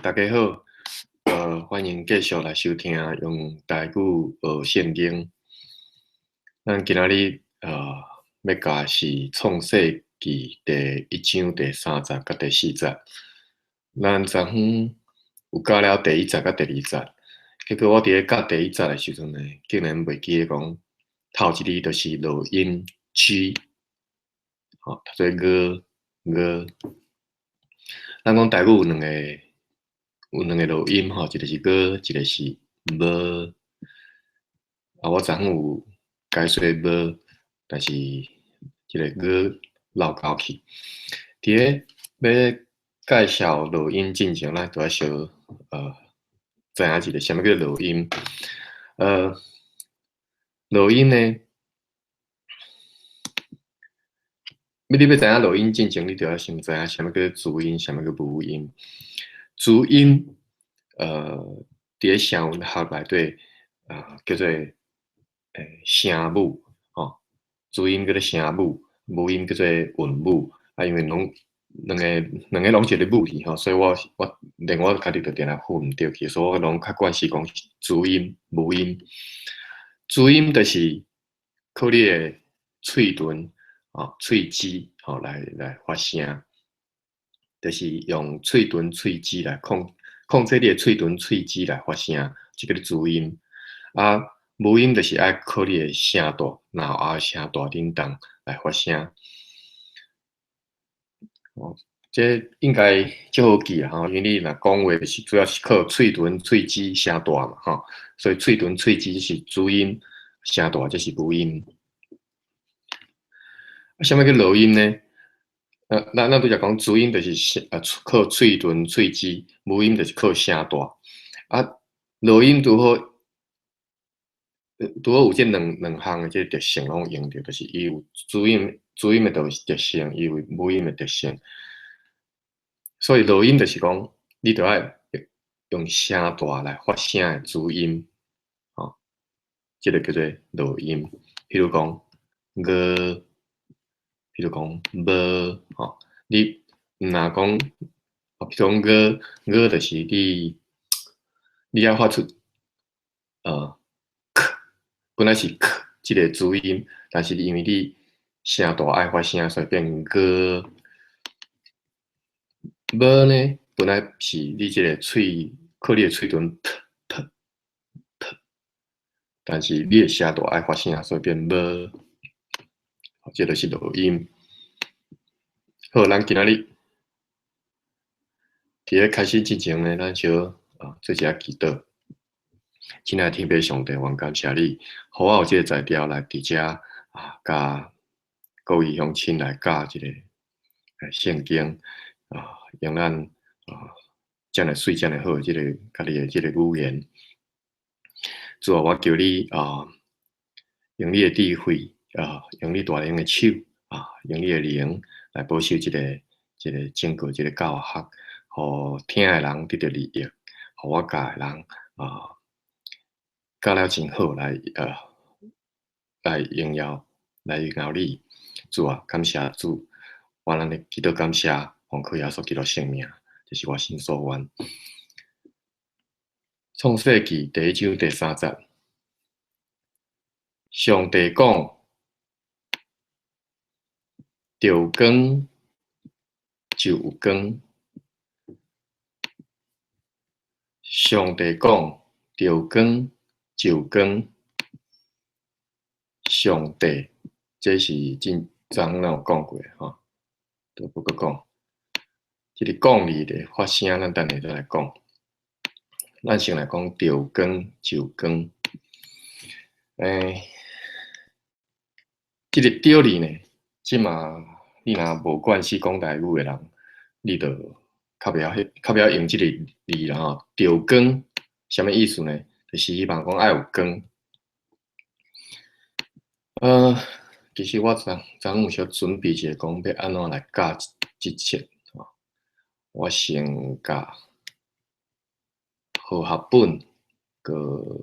大家好，欢迎继续来收听用台语学圣经。咱今仔日要教是创世纪第1章第3节甲第4节。咱昨昏有教了第1节甲第2节，结果我伫咧教第1节的时阵呢，竟然袂记咧讲头一字就是录音 G， 读做歌。咱讲台语有两个录音吼，一个是歌，一个是无。我昨昏有解说无，但是这个歌漏交去。伫咧要介绍录音进前，咱就要小知影一个什么叫录音。录音呢，你要知影录音进前，你就要先知影什么叫主音，什么叫无音。主音，伫咧声韵学内底，叫做声母，吼，主音叫做声母，无音叫做韵母。因为两个拢一个母语吼，所以我连我家己就定来混唔对去，所以我拢较惯是讲主音、无音。主音就是靠你的喙唇、喙齿来发声，就是用喙唇、喙齿来控制你的喙唇、喙齿来发声，这个主音。无音就是爱靠你的声带、脑后声带振动来发声。这应该就好记啦吼，因为你若讲话就是主要是靠喙唇、喙齿、声带嘛吼，所以喙唇、喙齿是主音，声带这是无音。什么叫录音呢？咱拄则讲主音就是靠喙唇、喙齿，无音就是靠声带。录音拄好有这两项的这特性拢用着，就是伊有主音的特性，伊有无音的特性。所以录音就是讲，你着爱用声带来发声的主音，这个叫做录音。譬如讲譬如讲无，你若讲，譬如讲就是你要发出本来是这个主音，但是因为你声带爱发声，所以变无呢，本来是你这个靠你的喙唇但是你的声带爱发声，所以变无。这就是录音。好，咱今仔日伫咧开始之前呢，咱小做一下祈祷。亲爱的天父上帝，愿感谢你，互我有这个材料来伫遮甲各位乡亲来教这个圣经用咱遮尔水、遮尔好这个家己的这个语言。主啊，我求你用你的智慧用你大能的手用你的灵来保守这个整个这个教学，互听的人得到利益，互我教的人教了真好来荣耀你。主啊，感谢主，我咱的祈祷感谢，奉靠耶稣基督圣名，这是我心所愿。创世纪第1章第3节，上帝讲：有光就有光。上帝讲：有光就有光。上帝，这是昨昏有讲过吼，都不搁讲。这个讲字的发声，咱等下再来讲。咱先来讲有光就有光。这个对字呢，即嘛你若无惯势讲台语的人，你就较袂晓用这个字啦吼。有光，什么意思呢？就是希望讲爱有光。其实我昨昏有小准备一下，讲要安怎来教这节我先教和合本个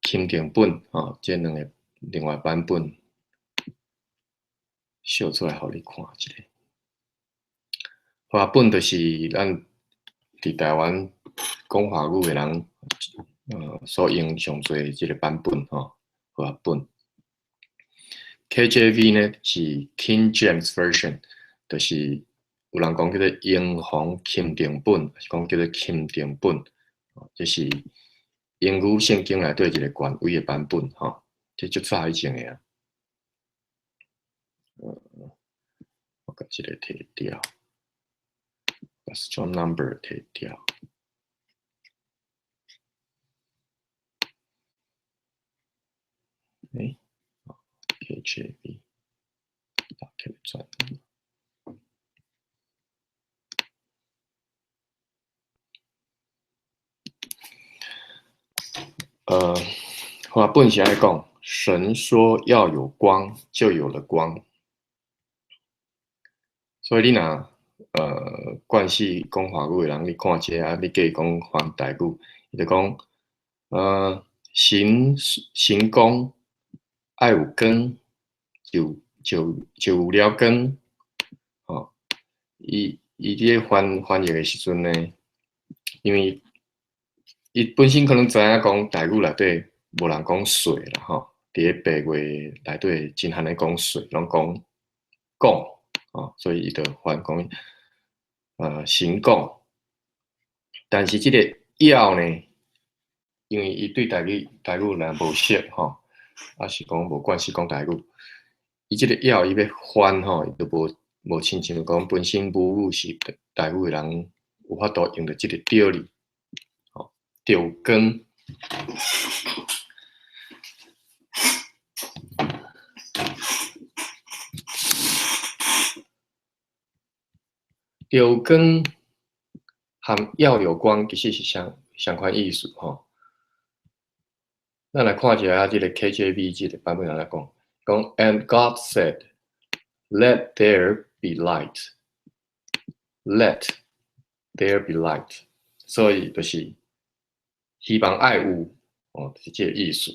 钦定本这两个另外版本。秀出来互你看一下。华本就是咱伫台湾讲华语的人，所用上侪的即个版本吼，华本。KJV 呢是 King James Version， 就是有人讲叫做英皇钦定本，是讲叫做钦定本，这是英语圣经内底一个权威的版本吼，这足早以前的啊。我把这个摕掉，把 strong number 摕掉。KJV 打开转。华本是爱讲，神说要有光，就有了光。所以你若惯势讲华语的人，你看这啊，你叫伊讲翻台语，伊就讲神讲爱有光，就有了光。哦，伊伫翻译的时阵呢，因为伊本身可能知影讲台语内底无人讲水啦吼，伫个白话内底真罕咧讲水，拢讲所以伊就翻讲神讲，但是即个要呢，因为伊对台语若无熟吼，啊是讲无惯势讲台语，伊即个要伊要翻吼，伊就无亲像讲本身母语是台语的人有法度用到即个调哩，吼，调光。有光和要有光其实是相款意思吼。咱来看一下这个 KJV 这个版本来讲，And God said, "Let there be light." Let there be light， 所以就是希望爱有是这个意思。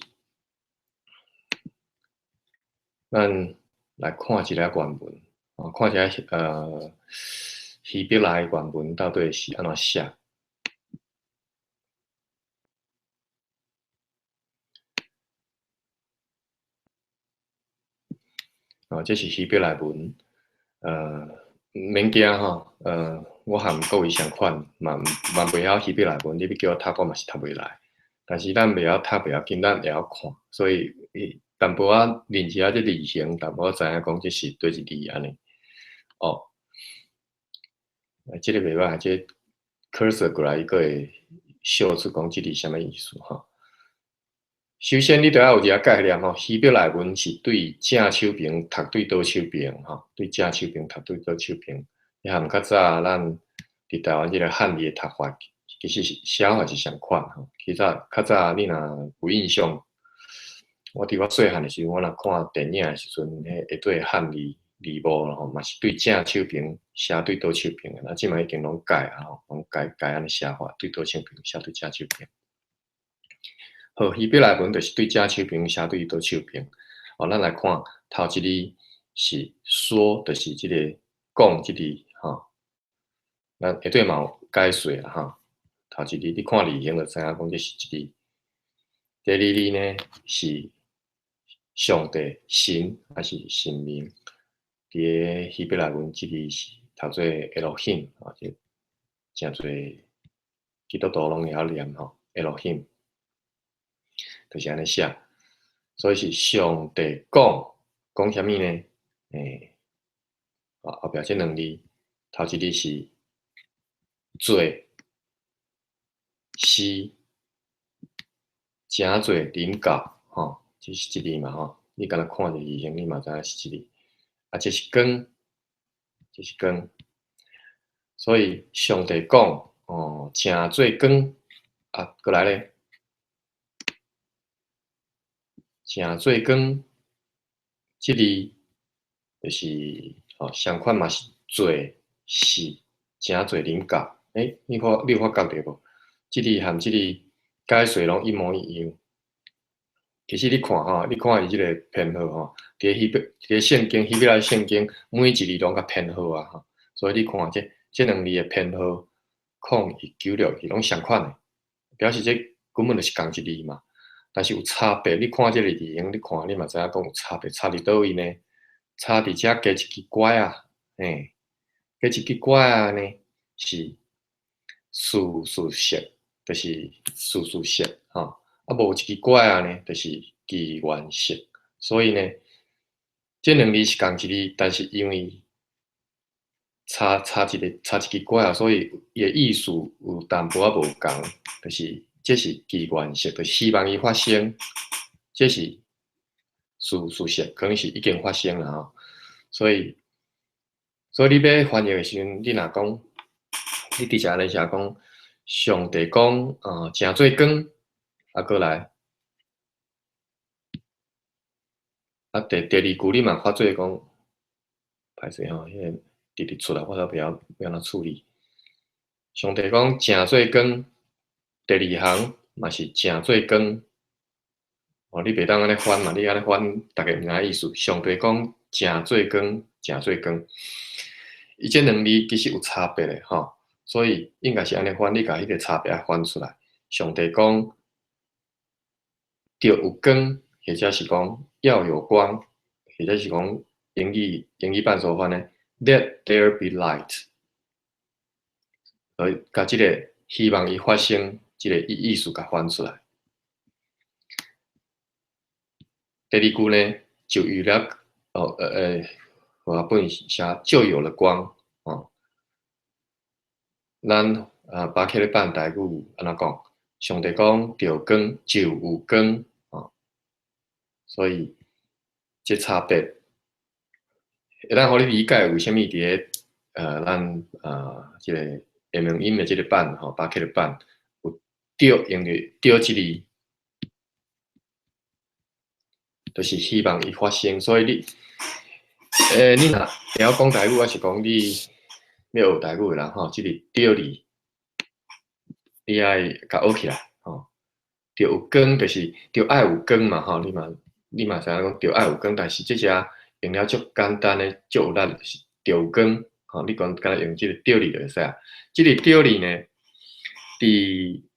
咱来看一下原文，看一下希伯来原文到底是安怎写。这是希伯来文，免惊吼，我和各位相款，嘛袂晓希伯来文，你要叫我读，我嘛是读袂来。但是咱袂晓读袂要紧，咱会晓看，所以淡薄仔认一下这字形，淡薄仔知影讲这是对一字安尼。这个袂歹，这 cursor 过来伊个会秀出讲这字什么意思吼。首先，你都要有一个概念吼，希伯来文是对正手边读对倒手边吼，对正手边读对倒手边。你含较早咱伫台湾即个汉字的读法，其实写法是相款吼。其实较早你若有印象，我伫我细汉的时候，我若看电影的时阵，迄会对汉字幕咯吼，嘛是对正手边写对倒手边的。那即摆已经拢改啊吼，拢改安尼写法，对倒手边写对正手边。好，希伯来文就是对正手边写对倒手边。咱来看头一字是说，就是即个讲即字吼。咱下底嘛有解说啦吼。头一字你看字形就知影讲这是一字。第二字呢是上帝神还是神明？伫个希伯来文即字是读做 Elohim 就真侪基督徒拢会晓念吼 Elohim。就是安尼写，所以是上帝讲啥物呢？后壁这两字，头一字是做是真做领教吼，这是一字嘛吼。你敢若看着字形，你嘛知影是一字。这是光，这是光。所以上帝讲真做光过来咧。真做光，即字就是相款嘛是做是真做领教。你有发觉着无？即字和即字解说拢一模一样。其实你看吼，你看伊即个编号吼，伫圣经希伯来圣经每一字拢甲编号啊吼，所以你看这两字的编号0196是拢相款的，表示这根本就是同一字嘛。但是有差别，你看这个字形，你看你嘛知影讲有差别，差伫倒位呢？差伫遮加一支拐啊，嘿，加一支拐啊呢是素色，就是素色吼。啊，无一支拐啊呢，就是奇缘色。所以呢，这两字是同一字，但是因为差一支拐啊，所以伊的意思有淡薄仔无共，就是这是奇缘色，就是希望伊发生，这是事实，可能是已经发生了吼。所以你要翻译的时阵，你若讲，你直接咧写讲，上帝讲，诚做光，啊，过来。啊，第二句你嘛发做讲，歹势吼，迄个直直出来，我都不要怎处理。上帝讲诚做光，第二行嘛是诚做光。哦，你袂当安尼翻嘛？你安尼翻，大家毋知影意思。上帝讲诚做光，诚做光，伊这两字其实有差别的吼，所以应该是安尼翻，你甲迄个差别翻出来。上帝讲要有光，或者是讲要有光，或者是讲英语版所翻呢 ，Let there be light，甲即个希望伊发生即个意思甲翻出来。第二句呢，就有了我本写就有了光哦。咱巴克咧版台语安怎讲？上帝讲着光就有光哦，所以这差别会当互你理解为虾米伫咧咱即个下面音的即个版吼，巴克咧版有着用着着即字。就是希望伊发生，所以你若会晓讲台语，还是讲你要学台语的人吼，即个“着”字，你爱甲学起来吼。着有光，就是着爱有光嘛吼。你嘛知影讲着爱有光，但是即只用了足简单的、足有力，就是着有光吼。你讲敢若用即个“着”字就会使啊。即个“着”字呢，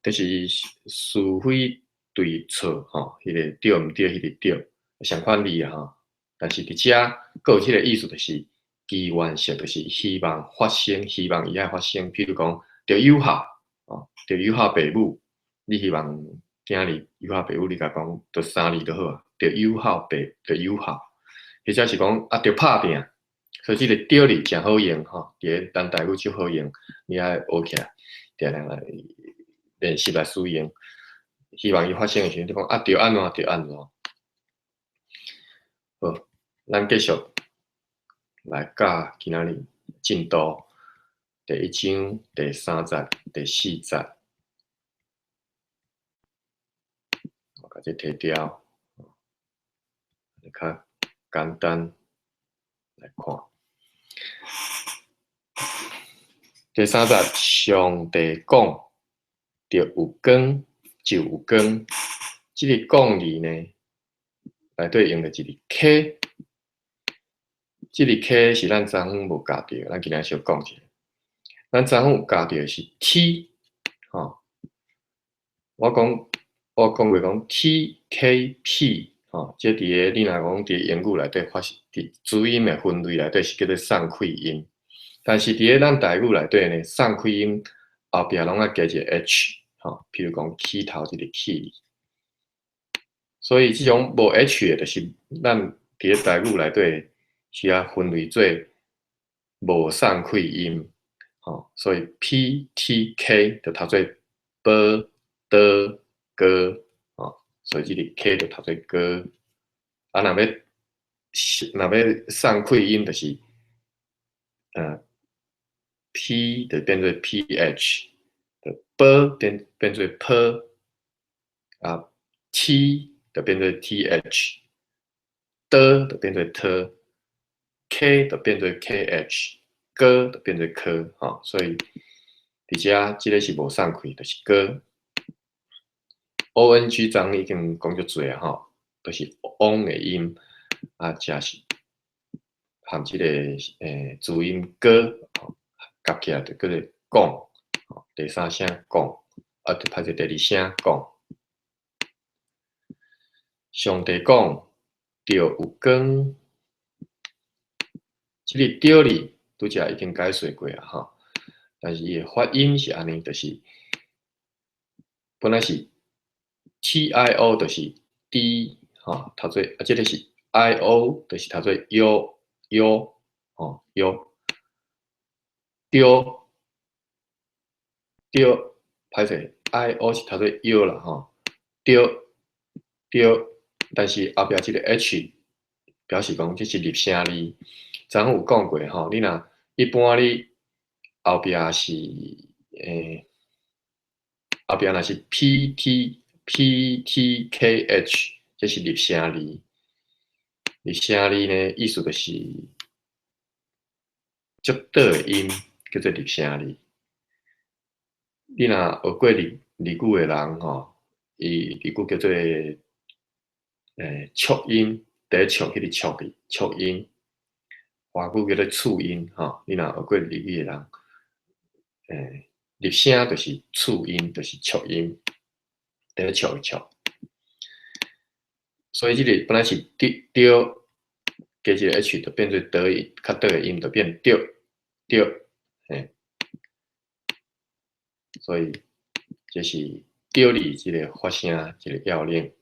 就是是非对错吼，迄个对毋对，迄个对。相款字啊吼，但是伫遮佫有即个意思，就是祈愿式，就是希望发生，希望伊爱发生。譬如讲，着友好哦，着友好父母，你希望囝儿友好父母，你甲讲着三字就好啊，着友好着友好，或者是讲啊着拍拼，所以即个着字诚好用吼，伫咧咱台语就好用，你爱学起来，定定来练习来使用。希望伊发生诶时阵，你讲啊着安怎着安怎。好，咱继续来教今仔日进度第1章第3节、第4节，我甲这摕掉，较简单来看。第3节，上帝讲，着有光就有光。即个讲字呢，内底用的一个 K。即个 K 是咱昨昏无教着，咱今仔小讲一下。咱昨昏有教着是 T， 吼。我讲过讲 TKP， 吼，这伫个你若讲伫英语内底发伫主音的分类内底是叫做送气音，但是伫个咱台语内底呢，送气音后壁拢爱加一个 H， 吼，譬如讲起头即个起，所以即种无 H 的，就是咱伫个台语内底是要分类做无送气音，吼，所以 PTK 就读做 b d g， 吼，所以即个 K 就读做 g。啊，若要送气音，就是P 就变做 PH， b 变做 p， 啊 T 就变做 TH， d 就变做 t，K 就变做 KH， g 就变做 k， 吼，所以伫遮即个是无送气，就是 g。ONG 章已经讲足侪啊吼，就是翁的音，啊，加是含即个字音歌，夹起来就叫做讲，第三声讲，啊，就拍做第二声讲。上帝讲，着有光，即个着哩，拄则已经解说过啊，吼。但是伊的发音是安尼，就是本来是 TIO，就是 D， 吼，读做啊，即个是 IO， 就是读做 U，吼，U，着着，歹势 ，IO 是读做 U 啦，吼，着着，但是后壁即个 H 表示讲这是入声字。昨有讲过吼，你若一般你后壁是后壁若是 PTKH， 这是入声字。入声字呢，意思就是足短的音叫做入声字。你若学过日语的人吼，伊日语叫做促音，第一促迄个促字，促音。华语叫做促音吼，你若学过日语的人，入声就是促音，就是促音，第一促的促。所以即个本来是着，加一个 H 就变做德音，较短的音就变着，嘿。所以这是着字即个发声一个要领，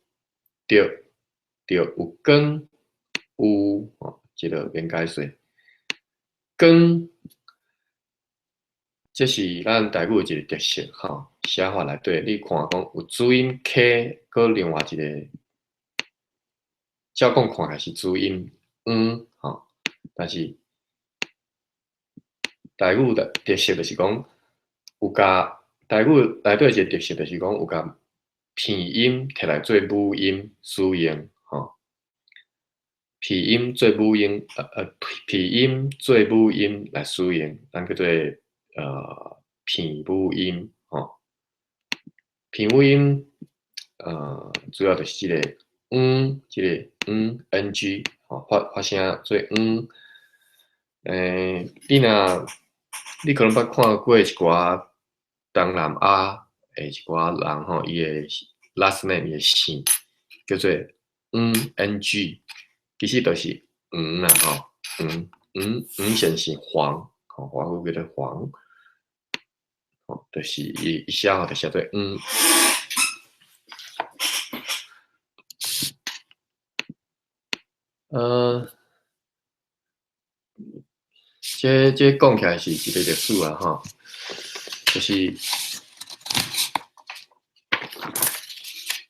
着有光有即个免解说，光。这是咱台语一个特色吼，写法内底你看讲有注音 K， 搁另外一个，照讲看起来是注音吼，但是台语的特色就是讲有甲台语内底一个特色就是讲有甲片音摕来做母音使用吼，片音做母音片音做母音来使用，咱叫做片母音吼。片母音主要就是即个即个ng 吼，发声做你可能捌看过一寡东南亚诶一寡人吼，伊诶 last name 伊诶姓叫做ng，其实就是啦吼，显是黄，吼，华语叫做黄，吼，就是伊写法就写做这讲起来是一个历史啊，吼，就是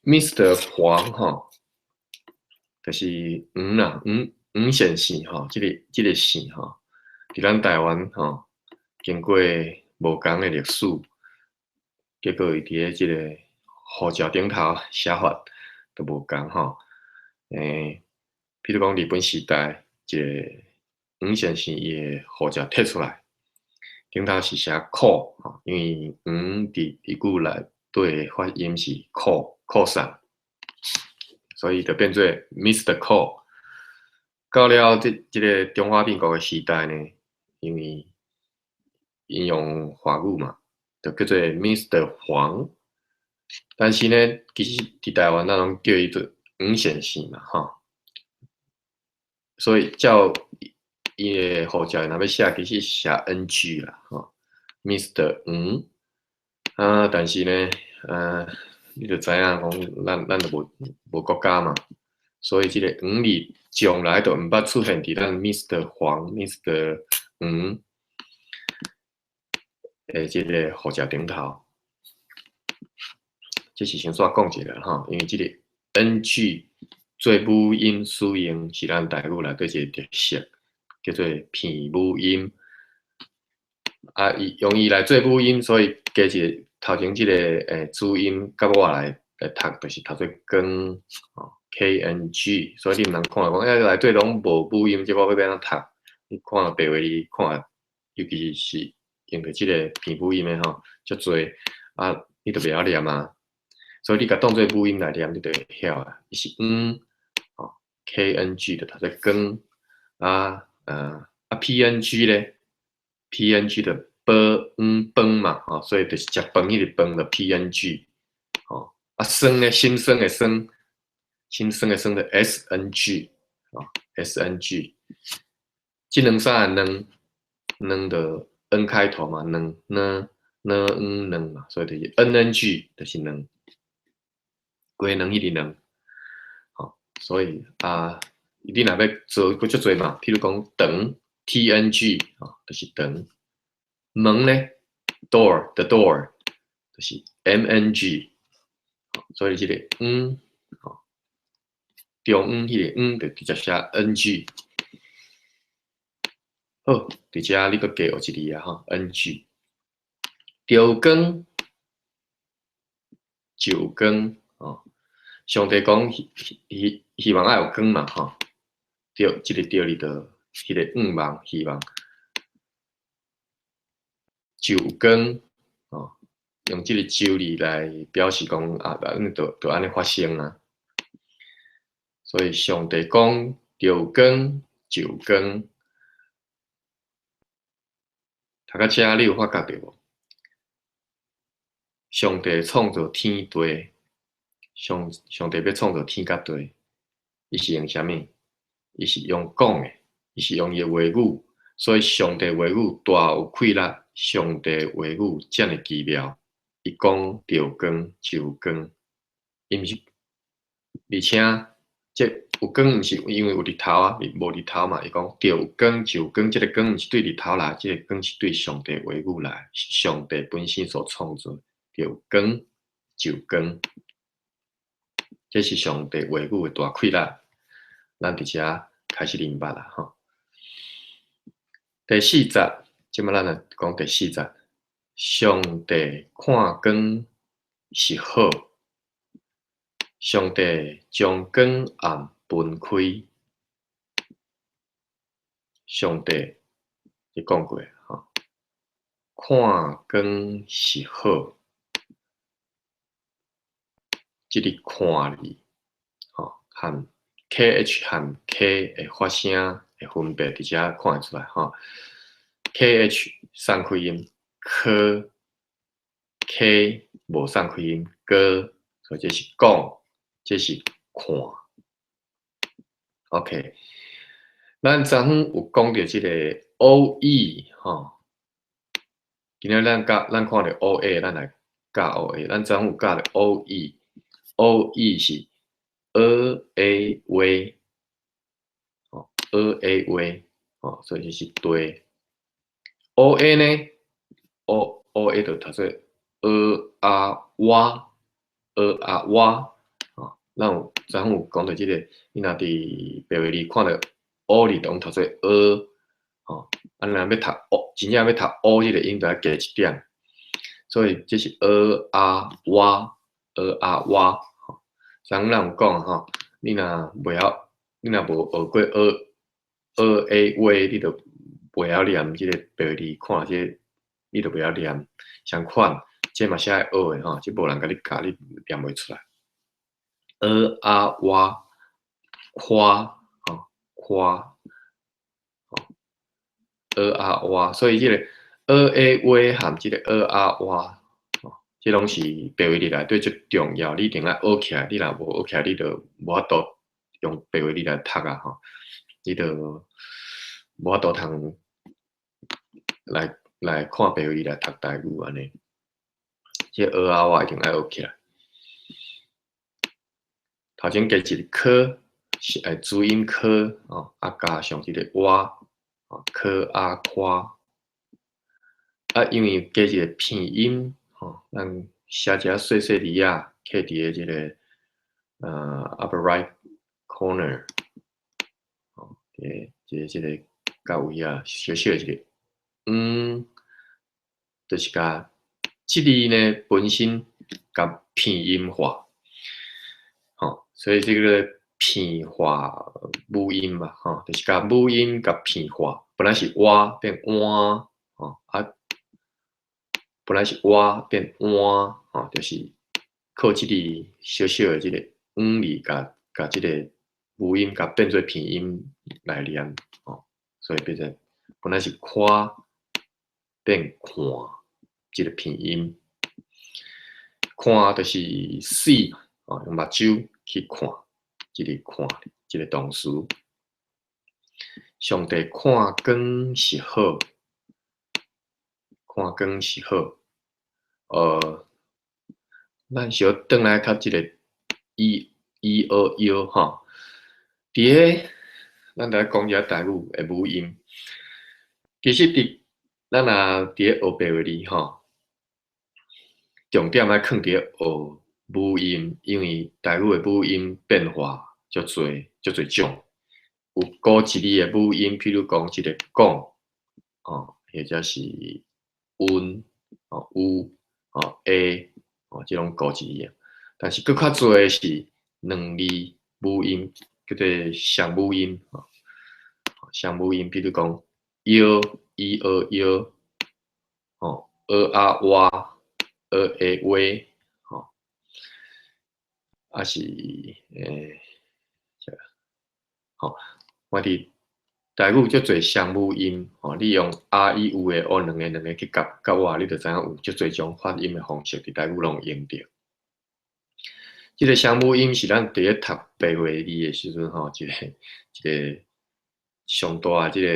Mr. 黄吼，就是啦，显姓吼，这个姓吼，伫咱台湾吼，经过无共的历史，结果伊伫咧即个护照顶头写法都无共吼，比如讲日本时代，一个先生伊的护照摕出来，顶头是写酷吼，因为伫日语内对发音是酷上，所以就变做 Mr. Cool。到了即个中华民国的时代呢，因为引用华语嘛，就叫做 Mr. 黄。但是呢，其实伫台湾咱拢叫伊做先生嘛，吼。所以照伊的护照若要写，其实写 NG 啦，吼 ，Mr. 但是呢，你就知影讲，咱就无国家嘛，所以即个字从来都毋捌出现伫咱 Mr. 黄、Mr. 即个护照顶头。这是先煞讲一下吼，因为即个 NG 做母音使用是咱台语内底一个特色，叫做片母音。伊用伊来做母音，所以加一个头前即个主音，甲我来读，就是读做光KNG，所以你毋通看讲内底拢无母音，即我要安怎读？你看白话字看，尤其是用着即个片母音的吼，足侪你就袂晓念啊。所以你甲当做母音来念，你就会晓啊。伊是 KNG 的读做光PNG 咧 ，PNG 的饭嘛，所以就是食饭迄个饭的 PNG，酸咧心酸的酸，心酸的酸的 SNG，SNG，这两三个两的 N 开头嘛，两嘛，所以就是 NNG 就是两，几两迄个两，所以你若要做佫足侪嘛，譬如讲长 TNG 就是长，门咧 door 的 door 就是 MNG，所以这个中迄个就直接写 NG。好，伫遮你佫加学一字NG。着光，就光上帝讲希望爱有光嘛着即个着哩着迄个望希望就光用即个就字来表示讲就安尼发生啊。所以上帝讲着光就光，读到遮你有发觉着无？上帝创造天地，上帝要创造天甲地，伊是用啥物？伊是用讲诶，伊是用伊诶话语，所以上帝话语大有气力，上帝话语遮尔奇妙。伊讲着光就光，伊毋是，而且这有光毋是因为有日头无日头嘛？伊讲着光就光，这个光毋是对日头来，这个光是对上帝话语来，是上帝本身所创造。着光就光，这是上帝话语的大气力。咱伫遮开始明白啦第四节，即摆咱来讲第四节。上帝看光是好，上帝将光暗分开。上帝你讲过看光是好。即个看字，和 KH 和 K 的发声的分别，伫遮看会出来KH 送开音，科 K 无送开音，哥，所以这是讲，这是看。OK， 咱昨昏有讲到即个 OE 今仔咱看到 OA， 咱来教 OA， 咱昨昏有教到 OE。OE 是 A 位，A 位所以就是对。OA 呢 ，OA 就读做哇咱有昨昏有讲到即个，你若伫白话字看到 O 字，就读做咱若要读真正要读 O 即个音，就要加一点。所以这是哇。昨昏咱有讲你若无学过A 位，你就袂晓念即个白字，看即你就袂晓念。相款，这嘛是爱学的即无人甲你教，你念袂出来。哇，夸哇，所以即个A 位含即个哇。即拢是白话字内底最重要，你一定要学起来。你若无学起来，你就无法度用白话字来读你就无法度通来看白话字来读台语安尼。即哇一定要学起来。头前加一个科是注音科加上即个哇科夸因为加一个片音。咱写一下细细字刻伫个即个upper right corner， 即个到位小小一个，就是甲即字呢本身甲片音化，所以这个片化母音嘛，就是甲母音甲片化，本来是哇变哇本来是哇变哇就是靠即个小小的即个字甲即个母音甲变做拼音来念哦，所以变成本来是看变看，即个拼音。看就是视哦，用目睭去看，即个看，即个动词。上帝看光是好，看光是好。咱小转来较即个一吼，伫个咱来讲一下台语的母音。其实咱若伫个学白话字吼，重点爱放伫个学母音，因为台语的母音变化足侪种，有古一字的母音，譬如讲即个讲哦，或者是温哦、有哦、a 哦，即种古一字啊。但是佫较侪的是两字母音，叫做双母音哦。双母音，比如讲腰、一、二、腰，哦，二啊哇，二诶喂，哦，啊是吼，我伫台语足侪双母音，吼，你用 R、E、U 诶，学两个去夹我，你就知影有足侪种发音诶方式，伫台语拢用着。即个双母音是咱伫咧读白话字诶时阵吼，一个上大即个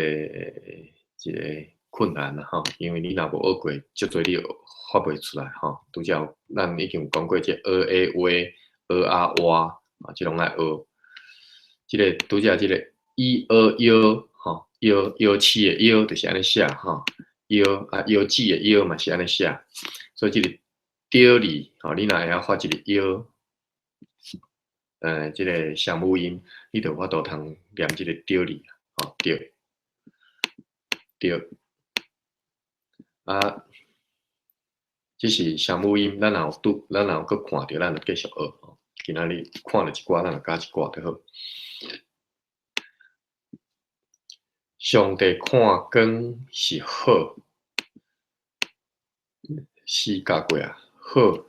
困难啦吼，因为你若无学过，足侪你发袂出来吼。拄则咱已经有讲过，即学诶话、学啊哇啊，即拢爱学。即个拄则即个一学腰吼，腰起诶腰就是安尼写吼，腰啊腰子诶腰嘛是安尼写，所以即个雕字吼，你若会晓发即个腰。即个双母音，你就有法度通念即个对字，吼对对啊，即是双母音，咱若有佫看着，咱就继续学吼。今仔日看了一寡，咱就加一寡就好。上帝看光是好，四加过啊，好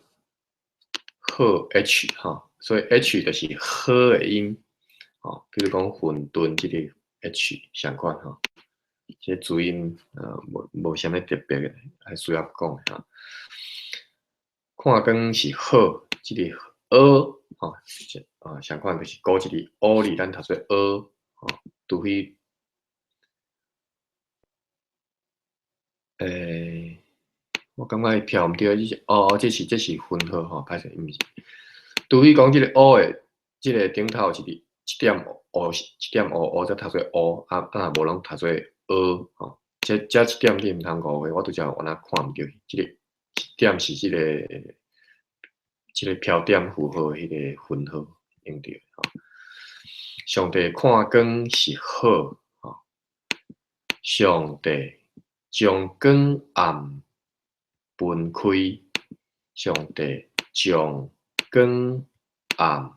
H 吼，所以 H 就是好的音，吼，比如讲混沌即个 H 相关吼。即个注音无啥物特别诶，还需要讲诶吼。看光是好，即个学吼，相款就是古一字学字，咱读做学吼，除非我感觉伊飘毋对，这是分号吼，歹势，毋是。除非讲即个学诶，即个顶头是一点学，则读做学，若无拢读做学吼。这一点你毋通误会，我拄则有安看毋着，即个一点是即个飘点符号迄个分号用着吼。上帝看光是好吼，上帝将光暗分开，上帝将光暗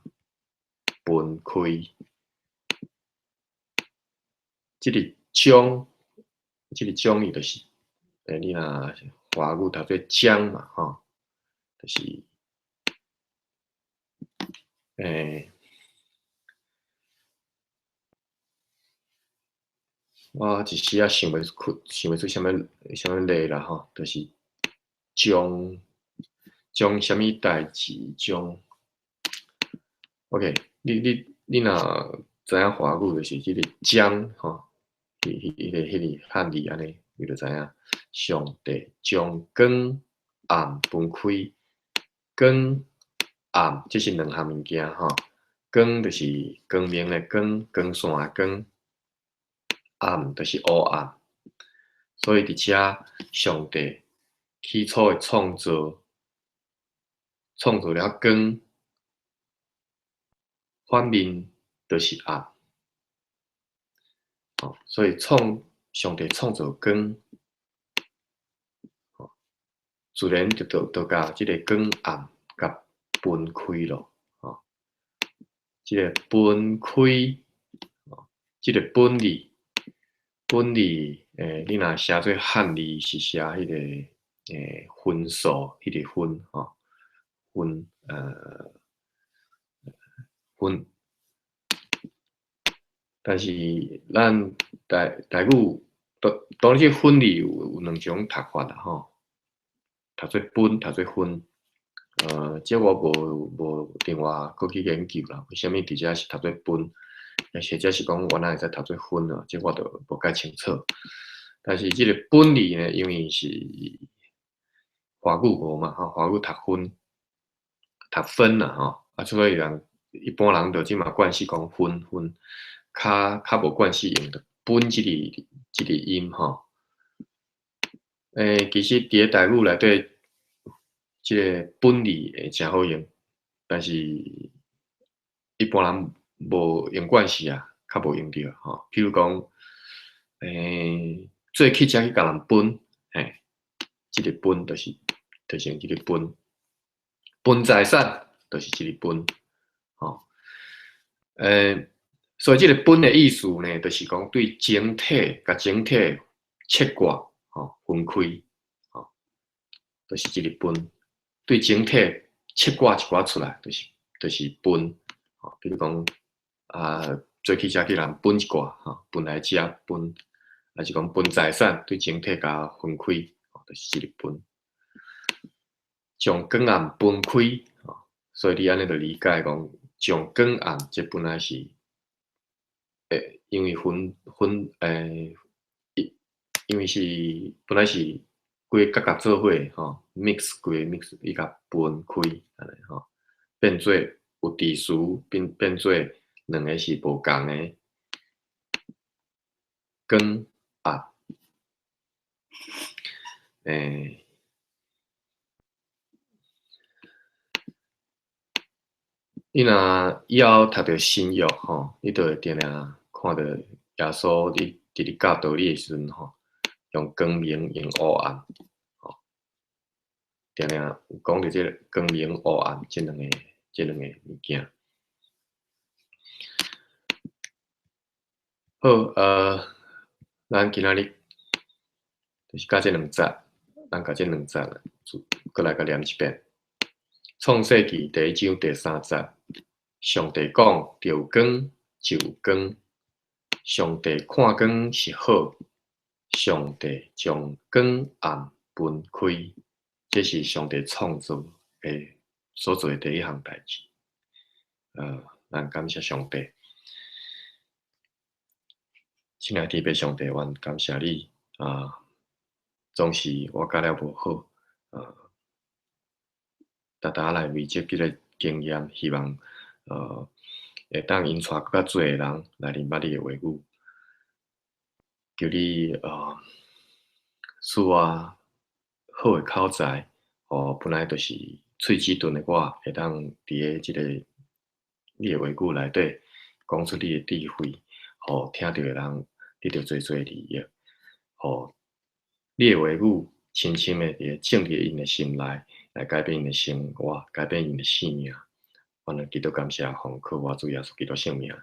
分开。即个将，即个将伊就是你若华语读做将嘛吼，就是我一时仔想袂出啥物例啦吼，就是将啥物代志将 OK，你若知影华语就是即个将吼，迄个汉字安尼，你就知影上帝将光暗分开，光暗这是两项物件吼，光就是光明的光，光线的光。暗就是黑暗，所以伫遮上帝起初的创造了光，反面就是暗。所以上帝创造光，自然就甲即个光暗甲分开咯。即个分开，即个分离。本字，你若写做汉字是写迄个分数，迄个分吼，分分但是咱台语当然这分离有两种读法啦吼，读做分，读做分。这我无另外搁去研究啦，为虾米伫遮是读做分，或者是讲我哪会使读做分啊？这我都无介清楚。但是这个分离呢，因为是华语无嘛，吼，华语读分啦，吼，啊，所以一般人就即嘛惯势讲分，较无惯势用的分即个音吼。其实伫咧台语内底，即个分离会诚好用，但是一般人无用惯势啊，较无用着吼。譬如讲，做乞食去甲人分，嘿，即个分就是用即个分，分财产就是即个分，吼。所以即个分的意思呢，就是讲对整体甲整体切割，吼，分开，吼，就是即个分。对整体切割一寡出来，就是分，吼，比如讲做起食去人分一寡，吼，分来食分，还是讲分财产，对整体甲分开，吼，就是即个分。将光暗分开，吼，所以你安尼就理解讲，将光暗这本来是，因为因为是本来是规个角做伙吼 ，mix 规 mix 伊甲分开安尼吼，变做有字词变做两个是无共的光暗，你若以后读到新约吼，你就会定定看到耶稣伫咧教导你的时阵吼，用光明用黑暗，吼，定定有讲到即个光明黑暗即两个物件。好，咱今仔日就是甲即两节，咱甲即两节过来甲念一遍。创世纪第1章第3节，上帝讲着有光就有光，上帝看光是好，上帝将光暗分开，这是上帝创造的所做的第一项代志。咱感谢上帝，亲爱的天父上帝，阮感谢你总是我教了无好，逐来累积即个经验，希望会当引带更较侪人来明白你的话语，求你赐我好的口才，本来就是喙齿钝的我，会当伫咧即个你的话语内底讲出你的智慧，互听到的人得到最利益，互你的话语深深的种入因的心内，来改变因的生活，改变因的性命。我能基督感谢奉靠我主耶稣基督圣名，